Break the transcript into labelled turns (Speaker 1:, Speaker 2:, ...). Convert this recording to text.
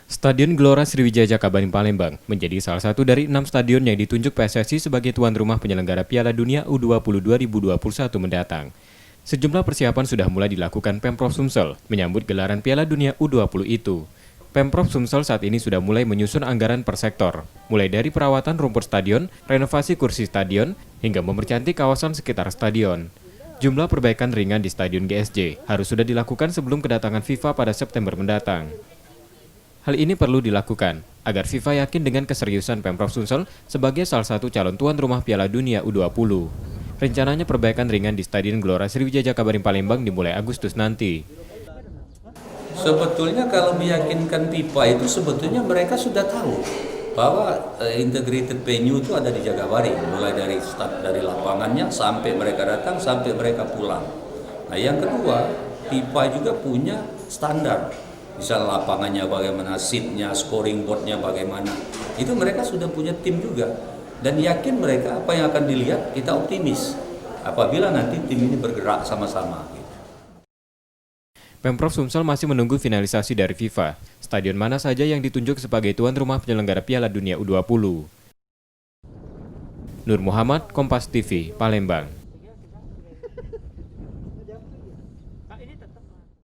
Speaker 1: Stadion Gelora Sriwijaya Jakabaring Palembang menjadi salah satu dari 6 stadion yang ditunjuk PSSI sebagai tuan rumah penyelenggara Piala Dunia U20 2021 mendatang. Sejumlah persiapan sudah mulai dilakukan Pemprov Sumsel menyambut gelaran Piala Dunia U20 itu. Pemprov Sumsel saat ini sudah mulai menyusun anggaran per sektor, mulai dari perawatan rumput stadion, renovasi kursi stadion, hingga mempercantik kawasan sekitar stadion. Jumlah perbaikan ringan di Stadion GSJ harus sudah dilakukan sebelum kedatangan FIFA pada September mendatang. Hal ini perlu dilakukan agar FIFA yakin dengan keseriusan Pemprov Sumsel sebagai salah satu calon tuan rumah Piala Dunia U20. Rencananya perbaikan ringan di Stadion Gelora Sriwijaya Jakabaring Palembang dimulai Agustus nanti.
Speaker 2: Sebetulnya kalau meyakinkan FIFA itu sebetulnya mereka sudah tahu bahwa integrated venue itu ada di Jakabaring, mulai dari start dari lapangannya sampai mereka datang sampai mereka pulang. Nah, yang kedua, FIFA juga punya standar. Misal lapangannya bagaimana, seatnya, scoring boardnya bagaimana. Itu mereka sudah punya tim juga. Dan yakin mereka apa yang akan dilihat, kita optimis. Apabila nanti tim ini bergerak sama-sama.
Speaker 1: Pemprov Sumsel masih menunggu finalisasi dari FIFA. Stadion mana saja yang ditunjuk sebagai tuan rumah penyelenggara Piala Dunia U20. Nur Muhammad, Kompas TV, Palembang.